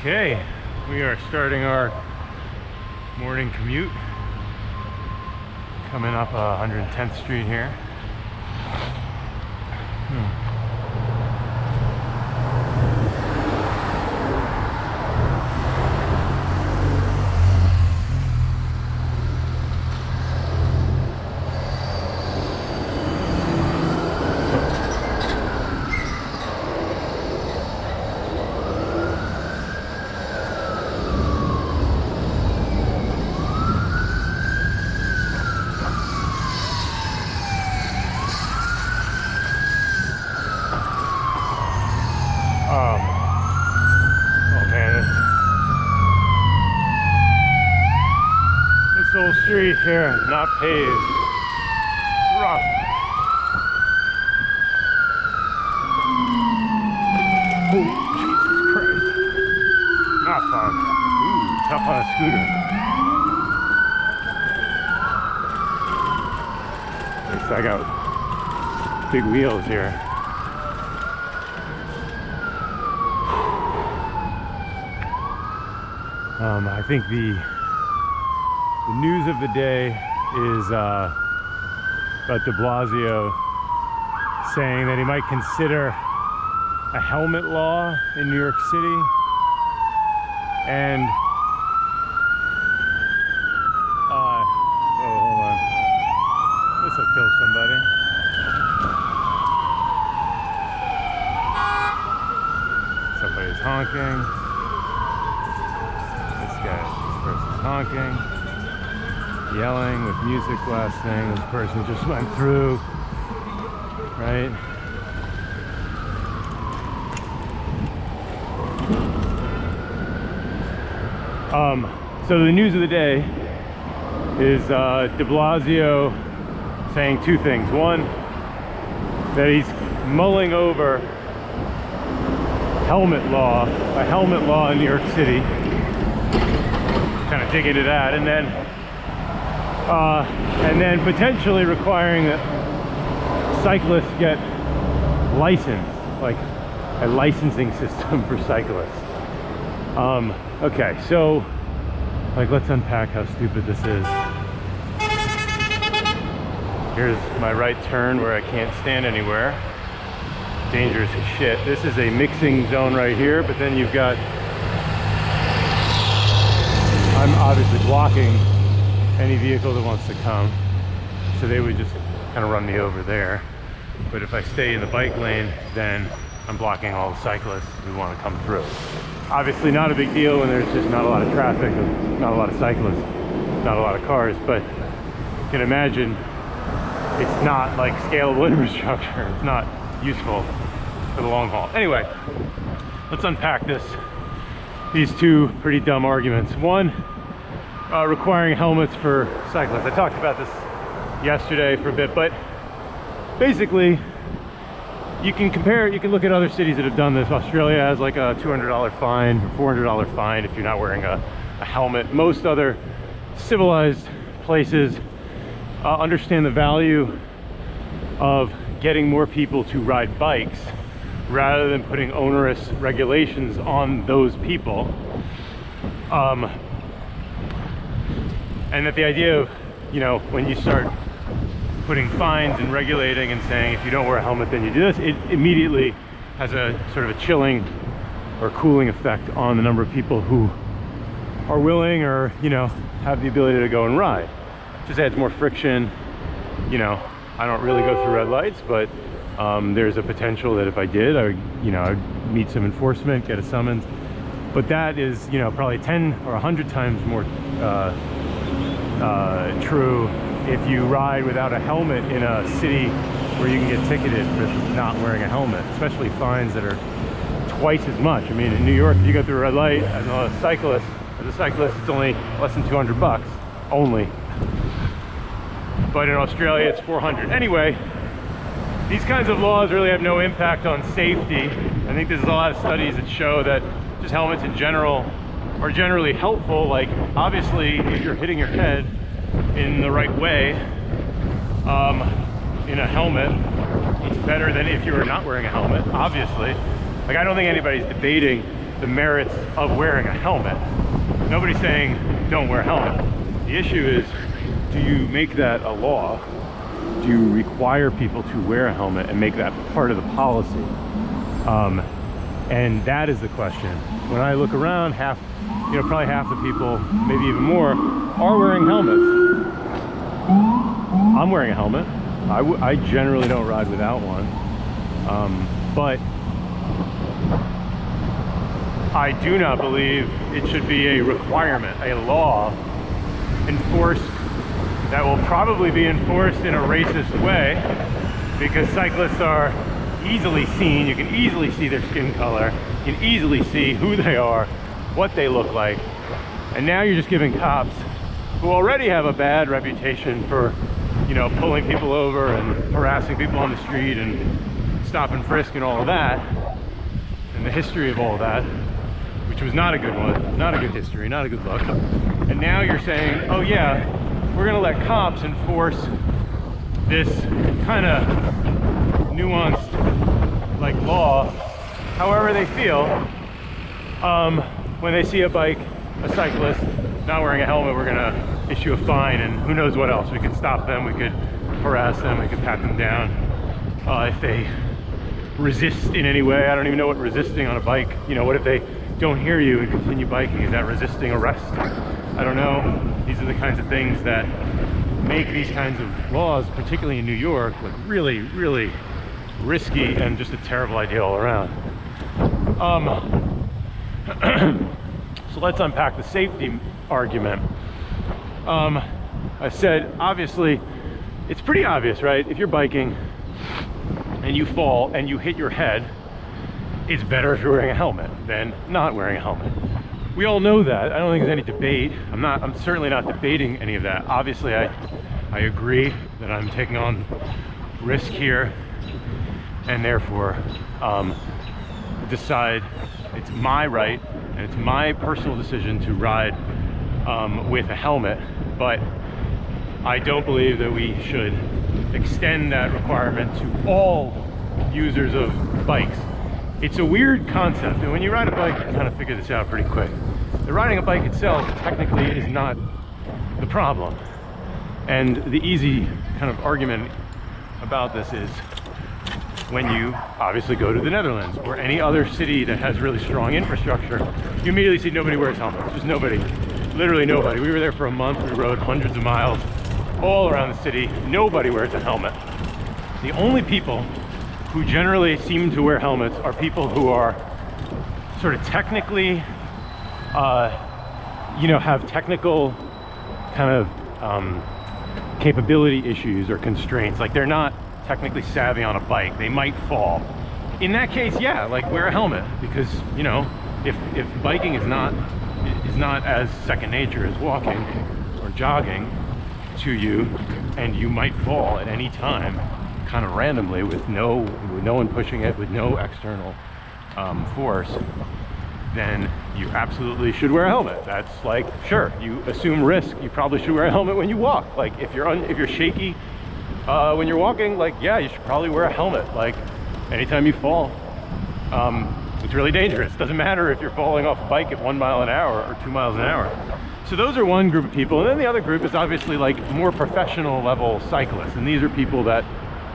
Okay, we are starting our morning commute. Coming up 110th Street here. This old street here, not paved. Rough. Oh, Jesus Christ. Not fun. Ooh, tough on a scooter. At least I got big wheels here. I think the news of the day is about Deblasio saying that he might consider a helmet law in New York City, and oh, hold on, this will kill somebody. Somebody's honking. This person's honking, yelling with music blasting. This person just went through, right? So the news of the day is Deblasio saying two things. One, that he's mulling over a helmet law in New York City. Kind of dig into that, and then potentially requiring that cyclists get licensed, like a licensing system for cyclists. Okay, so let's unpack how stupid this is. Here's my right turn where I can't stand anywhere. Dangerous as shit. This is a mixing zone right here, but then you've got, I'm obviously blocking any vehicle that wants to come, so they would just kind of run me over there. But if I stay in the bike lane, then I'm blocking all the cyclists who want to come through. Obviously not a big deal when there's just not a lot of traffic, not a lot of cyclists, not a lot of cars, but you can imagine it's not like scalable infrastructure. It's not useful for the long haul. Anyway, let's unpack these two pretty dumb arguments. One, requiring helmets for cyclists. I talked about this yesterday for a bit, but basically you can look at other cities that have done this. Australia has like a $200 fine or $400 fine if you're not wearing a helmet. Most other civilized places understand the value of getting more people to ride bikes rather than putting onerous regulations on those people. And that the idea of, when you start putting fines and regulating and saying if you don't wear a helmet then you do this, it immediately has a sort of a chilling or cooling effect on the number of people who are willing or have the ability to go and ride. Just adds more friction. I don't really go through red lights, but there's a potential that if I did, I would meet some enforcement, get a summons. But that is probably 10 or 100 times more true if you ride without a helmet in a city where you can get ticketed for not wearing a helmet, especially fines that are twice as much. I mean, in New York, if you go through a red light as a cyclist, it's only less than 200 bucks only. But in Australia, it's 400. Anyway, these kinds of laws really have no impact on safety. I think there's a lot of studies that show that just helmets in general are generally helpful. Like, obviously, if you're hitting your head in the right way in a helmet, it's better than if you were not wearing a helmet, obviously. Like, I don't think anybody's debating the merits of wearing a helmet. Nobody's saying don't wear a helmet. The issue is, do you make that a law? Do you require people to wear a helmet and make that part of the policy? And that is the question. When I look around, probably half the people, maybe even more, are wearing helmets. I'm wearing a helmet. I generally don't ride without one. But I do not believe it should be a requirement, a law enforced, that will probably be enforced in a racist way, because cyclists are easily seen. You can easily see their skin color. You can easily see who they are, what they look like. And now you're just giving cops, who already have a bad reputation for, pulling people over and harassing people on the street and stop and frisk and all of that, and the history of all of that, which was not a good one, not a good history, not a good look. And now you're saying, oh yeah, we're gonna let cops enforce this kind of nuanced like law however they feel. When they see a cyclist not wearing a helmet, we're gonna issue a fine, and who knows what else. We could stop them, we could harass them, we could pat them down if they resist in any way. I don't even know what resisting on a bike, what if they don't hear you and continue biking? Is that resisting arrest? I don't know. These are the kinds of things that make these kinds of laws, particularly in New York, look really, really risky and just a terrible idea all around. So let's unpack the safety argument. I said, obviously, it's pretty obvious, right? If you're biking and you fall and you hit your head, it's better if you're wearing a helmet than not wearing a helmet. We all know that. I don't think there's any debate. I'm certainly not debating any of that. Obviously, I agree that I'm taking on risk here, and therefore decide it's my right and it's my personal decision to ride with a helmet. But I don't believe that we should extend that requirement to all users of bikes. It's a weird concept, and when you ride a bike, you kind of figure this out pretty quick. The riding a bike itself technically is not the problem. And the easy kind of argument about this is when you obviously go to the Netherlands or any other city that has really strong infrastructure, you immediately see nobody wears helmets. Just nobody, literally nobody. We were there for a month, we rode hundreds of miles all around the city. Nobody wears a helmet. The only people who generally seem to wear helmets are people who are sort of technically, have technical kind of capability issues or constraints. Like they're not technically savvy on a bike. They might fall. In that case, yeah, like wear a helmet, because if biking is not as second nature as walking or jogging to you, and you might fall at any time, kind of randomly, with no one pushing it, with no external force, then you absolutely should wear a helmet. That's like, sure, you assume risk, you probably should wear a helmet when you walk. Like if you're shaky when you're walking, like yeah, you should probably wear a helmet. Like anytime you fall, it's really dangerous. Doesn't matter if you're falling off a bike at 1 mile an hour or 2 miles an hour. So those are one group of people, and then the other group is obviously like more professional level cyclists, and these are people that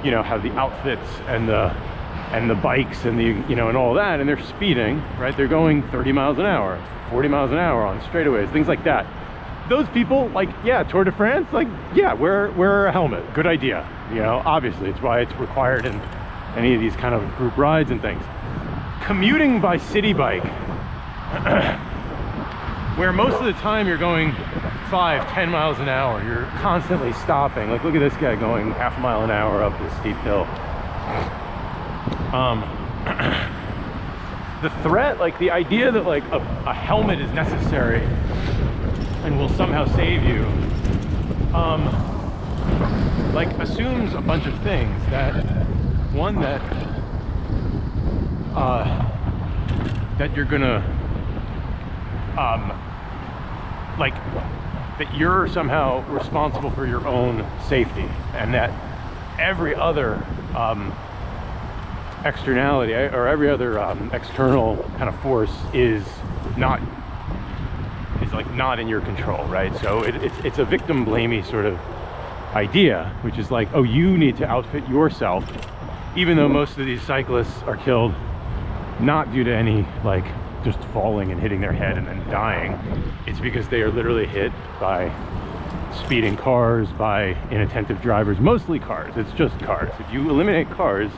have the outfits and the bikes and the and all that, and they're speeding, right? They're going 30 miles an hour, 40 miles an hour on straightaways, things like that. Those people, like, yeah, Tour de France, like, yeah, wear a helmet. Good idea. Obviously, it's why it's required in any of these kind of group rides and things. Commuting by city bike, where most of the time you're going 5-10 miles an hour, you're constantly stopping. Like, look at this guy going half a mile an hour up this steep hill. The threat, like the idea that like a helmet is necessary and will somehow save you, like assumes a bunch of things. That one, that you're gonna like that you're somehow responsible for your own safety, and that every other externality or every other external kind of force is not like not in your control, right? So it's a victim blamey sort of idea, which is like, oh, you need to outfit yourself, even though most of these cyclists are killed not due to any like just falling and hitting their head and then dying. It's because they are literally hit by speeding cars, by inattentive drivers, mostly cars. It's just cars. If you eliminate cars,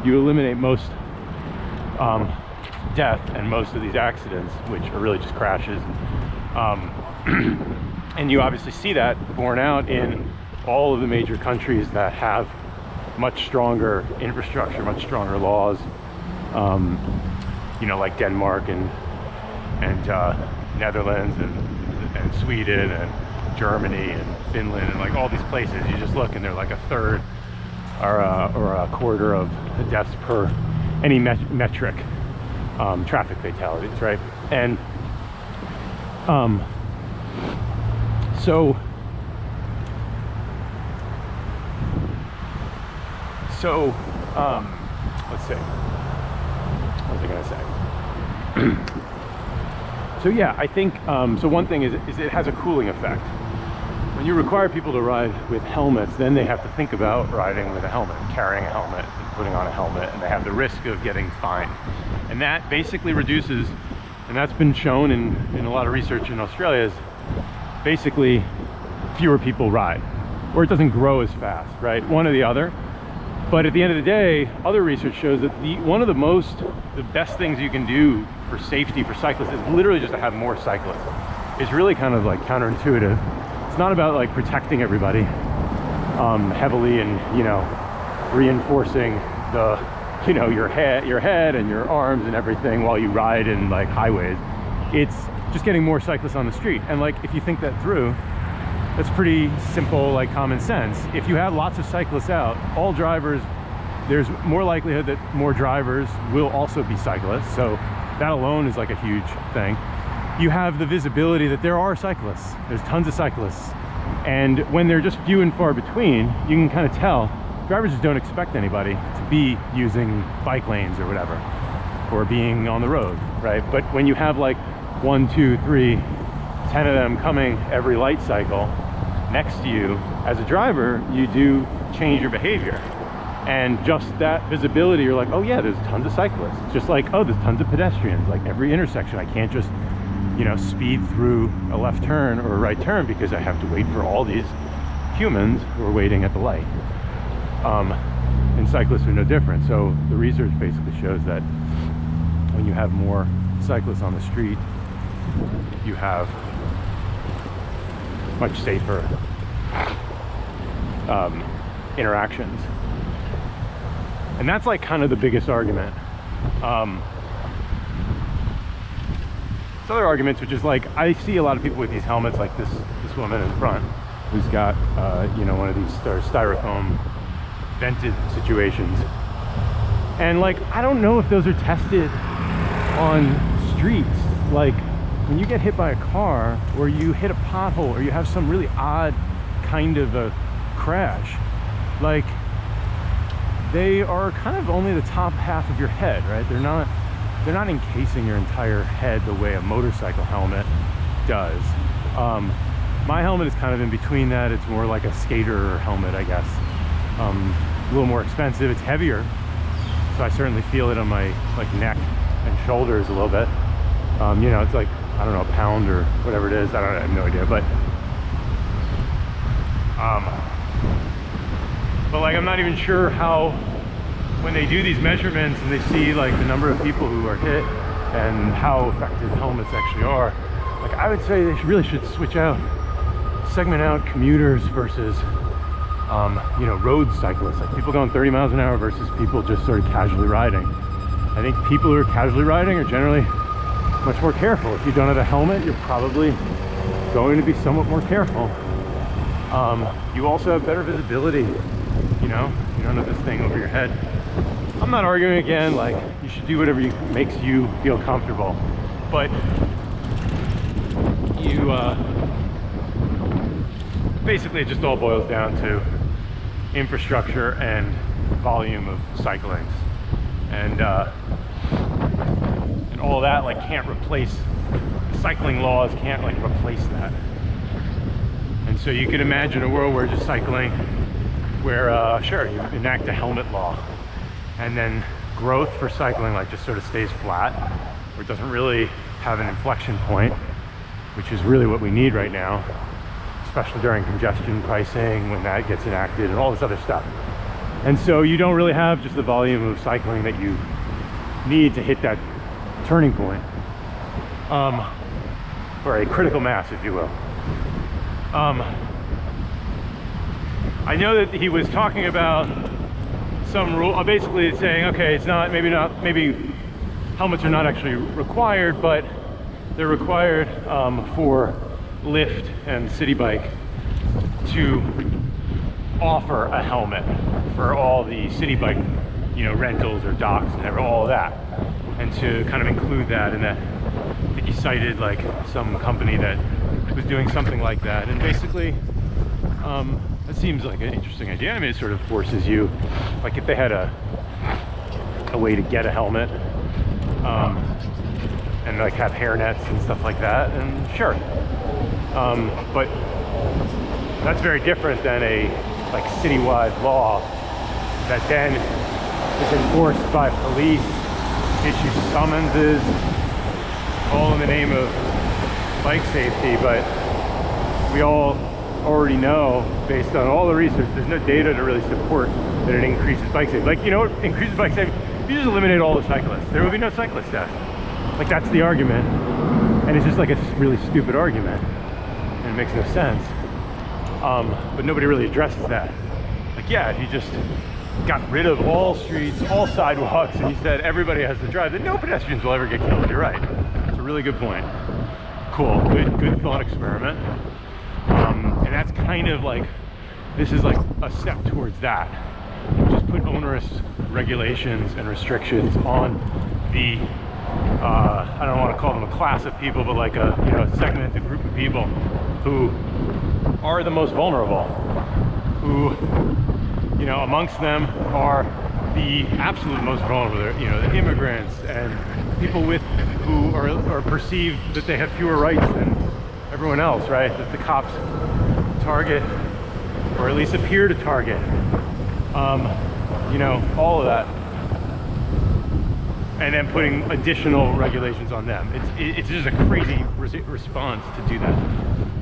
you eliminate most death and most of these accidents, which are really just crashes. And you obviously see that borne out in all of the major countries that have much stronger infrastructure, much stronger laws, you know, like Denmark and Netherlands and Sweden and Germany and Finland and like all these places. You just look and they're like a third or a quarter of the deaths per any metric traffic fatalities, right? And so let's see, what was I gonna say? So yeah, I think so one thing is it has a cooling effect. When you require people to ride with helmets, then they have to think about riding with a helmet, carrying a helmet, and putting on a helmet, and they have the risk of getting fined. And that basically reduces, and that's been shown in a lot of research in Australia, is basically fewer people ride, or it doesn't grow as fast, right? One or the other. But at the end of the day, other research shows that one of the best things you can do for safety for cyclists is literally just to have more cyclists. It's really kind of like counterintuitive. It's not about like protecting everybody heavily and, you know, reinforcing the, you know, your head and your arms and everything while you ride in like highways. It's just getting more cyclists on the street. And like, if you think that through, that's pretty simple, like common sense. If you have lots of cyclists out, all drivers, there's more likelihood that more drivers will also be cyclists. So that alone is like a huge thing. You have the visibility that there are cyclists. There's tons of cyclists. And when they're just few and far between, you can kind of tell. Drivers just don't expect anybody to be using bike lanes or whatever, or being on the road, right? But when you have like 1, 2, 3, 10 of them coming every light cycle next to you, as a driver, you do change your behavior. And just that visibility, you're like, oh yeah, there's tons of cyclists. It's just like, oh, there's tons of pedestrians. Like every intersection, I can't just, you know, speed through a left turn or a right turn because I have to wait for all these humans who are waiting at the light. And cyclists are no different. So the research basically shows that when you have more cyclists on the street, you have much safer interactions. And that's like kind of the biggest argument. This other arguments, which is like, I see a lot of people with these helmets, like this woman in front who's got you know, one of these styrofoam vented situations, and like, I don't know if those are tested on streets. Like when you get hit by a car, or you hit a pothole, or you have some really odd kind of a crash, like they are kind of only the top half of your head, right? They're not encasing your entire head the way a motorcycle helmet does. My helmet is kind of in between that. It's more like a skater helmet, I guess. A little more expensive. It's heavier, so I certainly feel it on my like neck and shoulders a little bit. You know, it's like, I don't know, a pound or whatever it is. I have no idea, but like, I'm not even sure how, when they do these measurements and they see like the number of people who are hit and how effective helmets actually are, like, I would say they really should switch out, segment out commuters versus you know, road cyclists, like people going 30 miles an hour versus people just sort of casually riding. I think people who are casually riding are generally much more careful. If you don't have a helmet, you're probably going to be somewhat more careful. You also have better visibility, you know, you don't have this thing over your head. I'm not arguing again, like, you should do whatever makes you feel comfortable, but you basically, it just all boils down to infrastructure and volume of cycling. and all that like can't replace, cycling laws can't like replace that. And so you can imagine a world where just cycling, where sure, you enact a helmet law, and then growth for cycling like just sort of stays flat, or it doesn't really have an inflection point, which is really what we need right now, especially during congestion pricing when that gets enacted and all this other stuff. And so you don't really have just the volume of cycling that you need to hit that turning point, or a critical mass, if you will. I know that he was talking about some rule, basically saying, okay, it's not, maybe helmets are not actually required, but they're required for Lyft and City Bike to offer a helmet for all the City Bike, you know, rentals or docks and all of that, and to kind of include that in that. I think he cited like some company that was doing something like that, and basically it seems like an interesting idea. I mean, it sort of forces you, like if they had a way to get a helmet and like have hairnets and stuff like that, and sure, but that's very different than a like citywide law that then is enforced by police, issues summonses, all in the name of bike safety. But we all already know, based on all the research, there's no data to really support that it increases bike safety. Like, you know what increases bike safety? If you just eliminate all the cyclists, there would be no cyclist death. Like, that's the argument, and it's just like a really stupid argument, and it makes no sense. But nobody really addresses that. Like, yeah, if you just got rid of all streets, all sidewalks, and you said everybody has to drive, then no pedestrians will ever get killed. You're right. It's a really good point. Cool, good thought experiment. And that's kind of like, this is like a step towards that. Just put onerous regulations and restrictions on the, I don't want to call them a class of people, but like a, you know, a segmented group of people who are the most vulnerable, who, you know, amongst them are the absolute most vulnerable, you know, the immigrants and people who are perceived that they have fewer rights than everyone else, right? That the cops target, or at least appear to target, you know, all of that, and then putting additional regulations on them. It's just a crazy response to do that.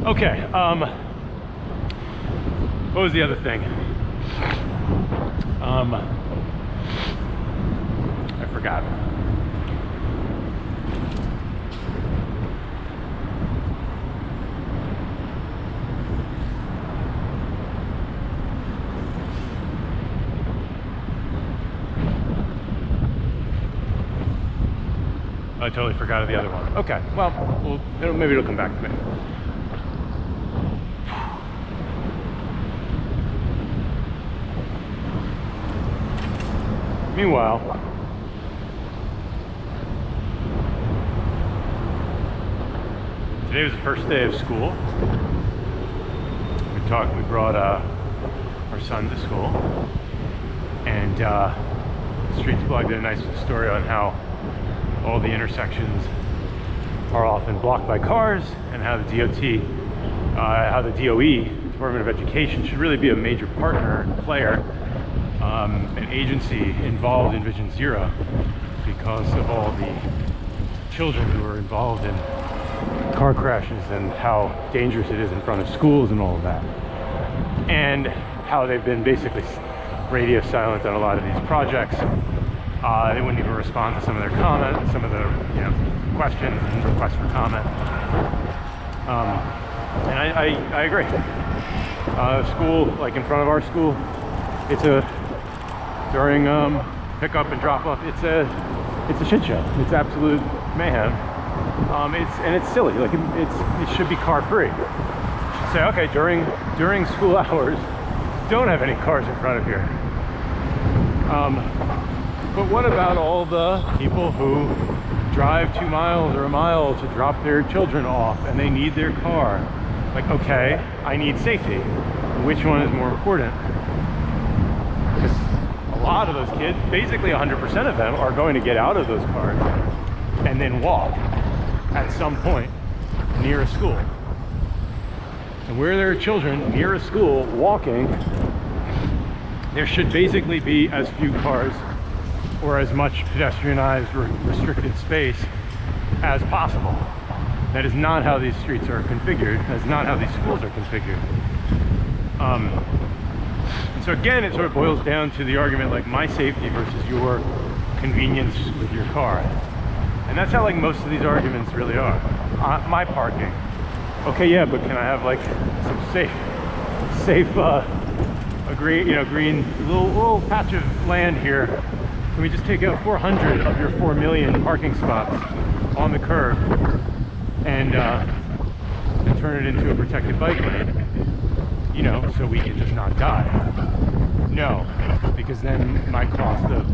Okay, what was the other thing? I forgot. I totally forgot of the other one. Okay, well, maybe it'll come back to me. Meanwhile, today was the first day of school. We brought our son to school, and Streets Blog did a nice story on how all the intersections are often blocked by cars, and how the DOT, how the DOE, Department of Education, should really be a major partner and player, an agency involved in Vision Zero, because of all the children who are involved in car crashes and how dangerous it is in front of schools and all of that, and how they've been basically radio silent on a lot of these projects. They wouldn't even respond to some of their comments, some of the, you know, questions and requests for comment. And I agree. School, like in front of our school, it's during pickup and drop off, it's a shit show. It's absolute mayhem. It's silly. Like it should be car free. Should say, okay, during school hours, don't have any cars in front of here. But what about all the people who drive 2 miles or a mile to drop their children off, and they need their car? Like, okay, I need safety. Which one is more important? Because a lot of those kids, basically 100% of them, are going to get out of those cars and then walk at some point near a school. And where there are children near a school walking, there should basically be as few cars or as much pedestrianized restricted space as possible. That is not how these streets are configured. That's not how these schools are configured. And so again, it sort of boils down to the argument like my safety versus your convenience with your car. And that's how like most of these arguments really are. My parking. Okay, yeah, but can I have like some safe, a green, green little patch of land here? Can we just take out 400 of your 4 million parking spots on the curb and turn it into a protected bike lane? So we can just not die. No, because then my cost of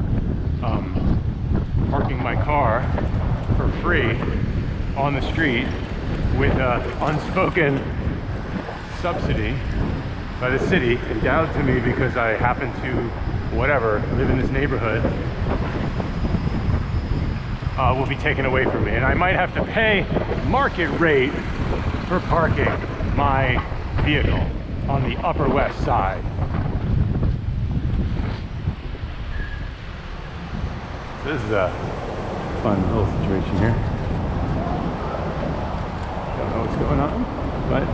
parking my car for free on the street with an unspoken subsidy by the city endowed to me because I happen to, whatever, live in this neighborhood, will be taken away from me. And I might have to pay market rate for parking my vehicle on the Upper West Side. So this is a fun little situation here. Don't know what's going on, but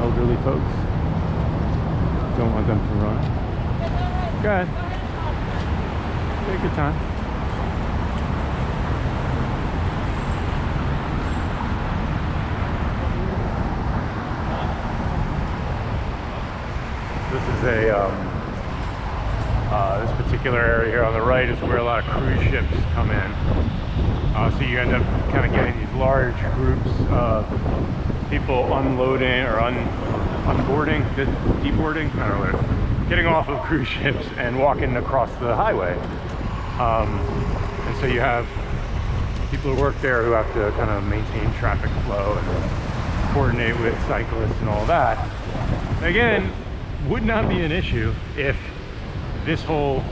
elderly folks, don't want them to run. Go ahead. Take your time. This is this particular area here on the right is where a lot of cruise ships come in. So you end up kind of getting these large groups of people unloading or unboarding, deboarding, I don't know what, getting off of cruise ships and walking across the highway. And so you have people who work there who have to kind of maintain traffic flow and coordinate with cyclists and all that. Again, would not be an issue if this whole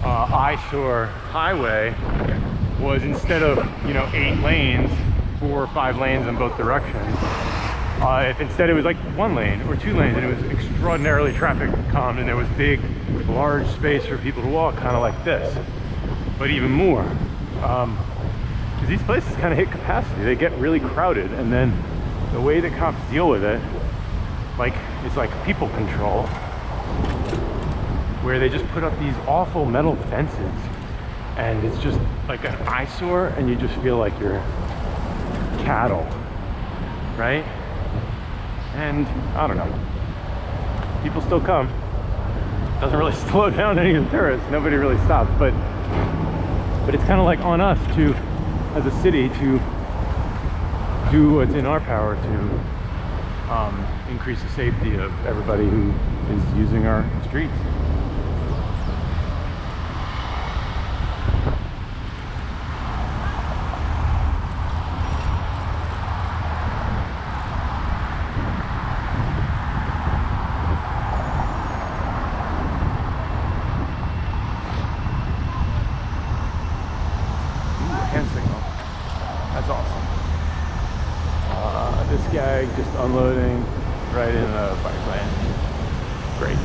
eyesore highway was, instead of 8 lanes, 4 or 5 lanes in both directions, if instead it was like 1 lane or 2 lanes and it was extraordinarily traffic calm and there was big large space for people to walk, kind of like this, but even more, because these places kind of hit capacity. They get really crowded, and then the way that cops deal with it, it's like people control, where they just put up these awful metal fences and it's just like an eyesore, and you just feel like you're cattle, right? And I don't know, people still come. Doesn't really slow down any of the tourists. Nobody really stops, but it's kind of like on us to, as a city, to do what's in our power to increase the safety of everybody who is using our streets. Hand signal. That's awesome. This guy just unloading right in the bike lane. Great.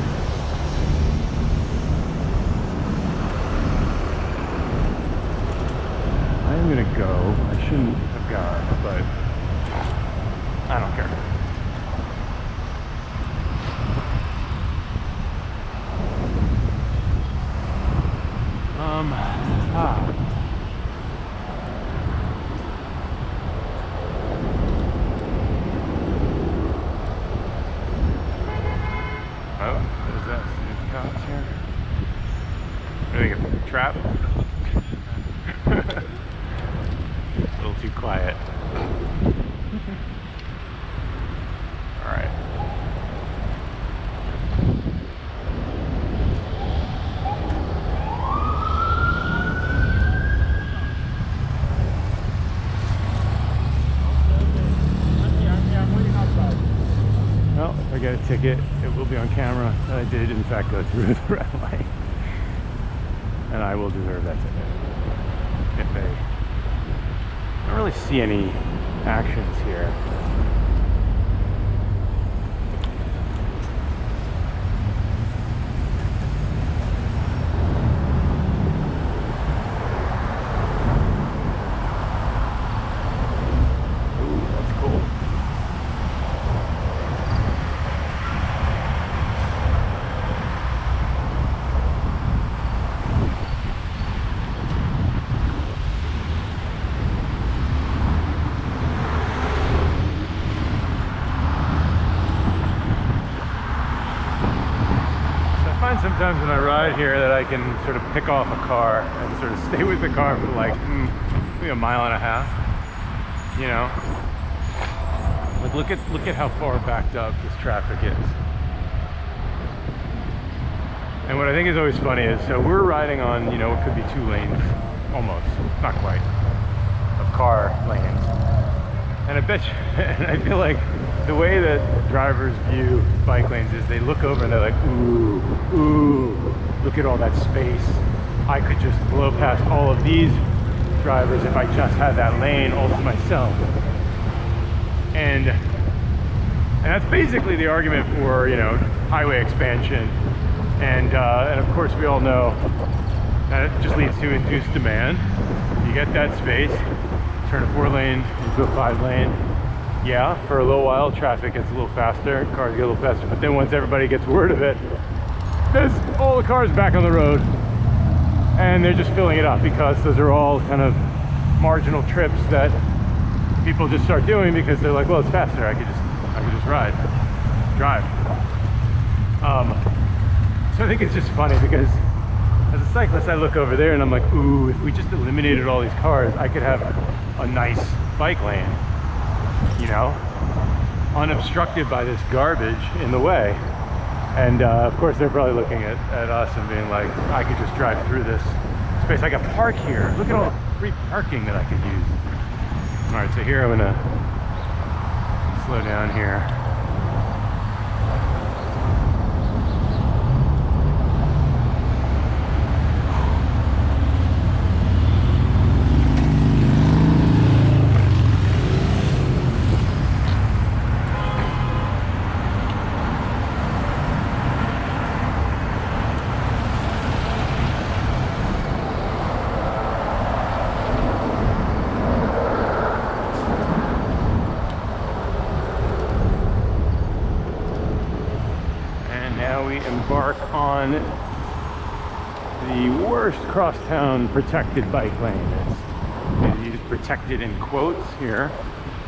I am gonna go. I shouldn't have gone, but I don't care. Oh, what is that? Some cops here? I think it's a trap. A little too quiet. All right. Well, if I get a ticket, it will be on camera that I did in fact go through the red light. And I will deserve that ticket. If they... I don't really see any actions here. Sometimes when I ride here that I can sort of pick off a car and sort of stay with the car for like maybe a mile and a half, you know. Like look at how far backed up this traffic is. And what I think is always funny is, so we're riding on, you know, what could be 2 lanes, almost, not quite, of car lanes. And I bet you, and I feel like the way that drivers view bike lanes is they look over and they're like, ooh, ooh, look at all that space. I could just blow past all of these drivers if I just had that lane all to myself. And that's basically the argument for, you know, highway expansion. And of course we all know that it just leads to induced demand. You get that space, turn a 4-lane into a 5-lane. Yeah, for a little while traffic gets a little faster, cars get a little faster, but then once everybody gets word of it, there's all the cars back on the road and they're just filling it up, because those are all kind of marginal trips that people just start doing because they're like, well, it's faster, I could just drive. So I think it's just funny because as a cyclist I look over there and I'm like, ooh, if we just eliminated all these cars, I could have a nice bike lane, you know, unobstructed by this garbage in the way. And of course they're probably looking at us and being like, I could just drive through this space, I could park here, look at all the free parking that I could use. All right, so here I'm gonna slow down here. Embark on the worst crosstown protected bike lane. It's used protected in quotes here.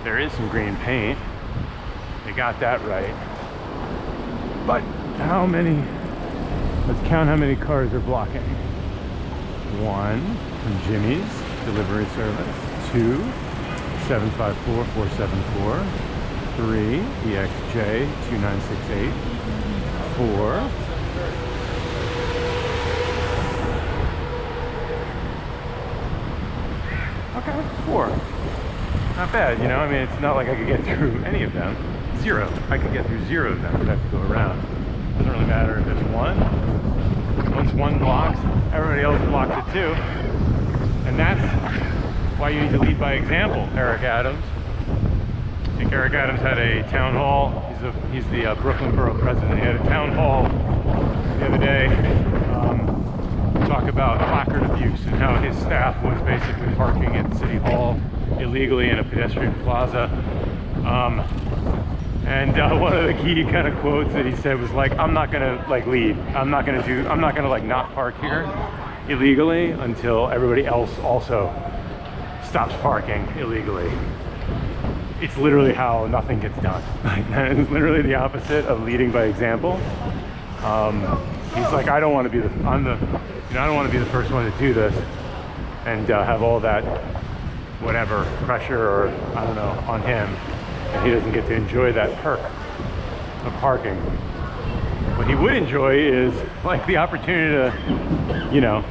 There is some green paint. They got that right. But how many? Let's count how many cars are blocking. 1 from Jimmy's delivery service. 2, 754 474. 3, EXJ 2968. 4. Okay, 4. Not bad, you know, I mean, it's not like I could get through any of them. 0. I could get through 0 of them, I'd have to go around. Doesn't really matter if it's 1. Once 1 blocks, everybody else blocks it too. And that's why you need to lead by example, Eric Adams. I think Eric Adams had a town hall. He's the Brooklyn Borough president. He had a town hall the other day to talk about placard abuse and how his staff was basically parking at City Hall illegally in a pedestrian plaza. And one of the key kind of quotes that he said was like, I'm not gonna like lead. I'm not gonna like not park here illegally until everybody else also stops parking illegally. It's literally how nothing gets done. It's literally the opposite of leading by example. He's like, I don't want to be I don't want to be the first one to do this and have all that whatever pressure or I don't know on him, and he doesn't get to enjoy that perk of parking. What he would enjoy is like the opportunity to, you know,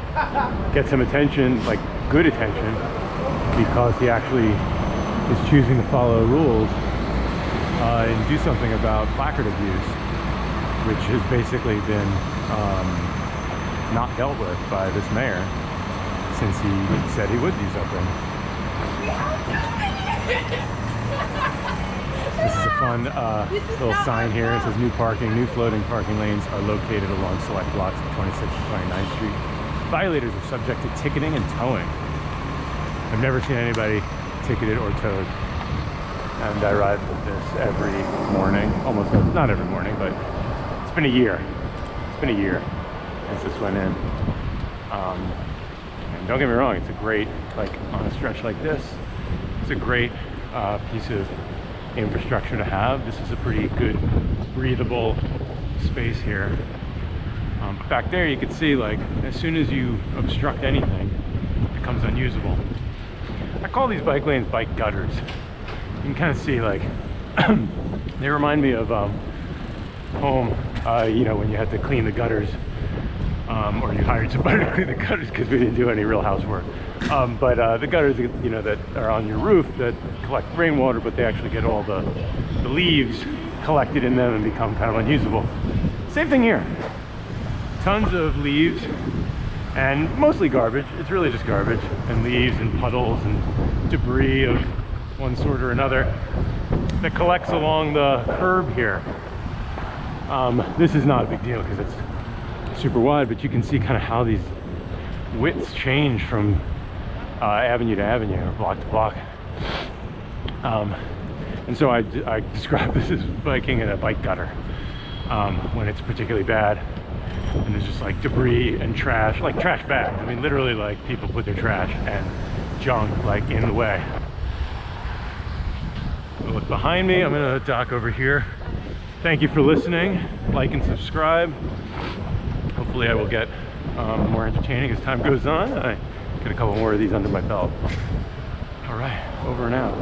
get some attention, like good attention, because he actually is choosing to follow rules and do something about placard abuse, which has basically been not dealt with by this mayor since he said he would do something. This is a fun little sign here. It says new floating parking lanes are located along select blocks of 26th and 29th Street. Violators are subject to ticketing and towing. I've never seen anybody ticketed or towed. And I ride with this every morning, almost, not every morning, but it's been a year. It's been a year since this went in. And don't get me wrong, it's a great, like on a stretch like this, it's a great piece of infrastructure to have. This is a pretty good breathable space here. Back there you can see, like, as soon as you obstruct anything, it becomes unusable. I call these bike lanes bike gutters. You can kind of see, like, they remind me of home, you know, when you had to clean the gutters, or you hired somebody to clean the gutters because we didn't do any real housework. But the gutters, you know, that are on your roof that collect rainwater, but they actually get all the leaves collected in them and become kind of unusable. Same thing here. Tons of leaves and mostly garbage. It's really just garbage and leaves and puddles and debris of one sort or another that collects along the curb here. This is not a big deal because it's super wide, but you can see kind of how these widths change from avenue to avenue or block to block. And so I describe this as biking in a bike gutter when it's particularly bad. And there's just like debris and trash, like trash bags. I mean, literally, like, people put their trash and junk like in the way. Look behind me. I'm gonna dock over here. Thank you for listening. Like and subscribe. Hopefully I will get more entertaining as time goes on. I get a couple more of these under my belt. All right, over and out.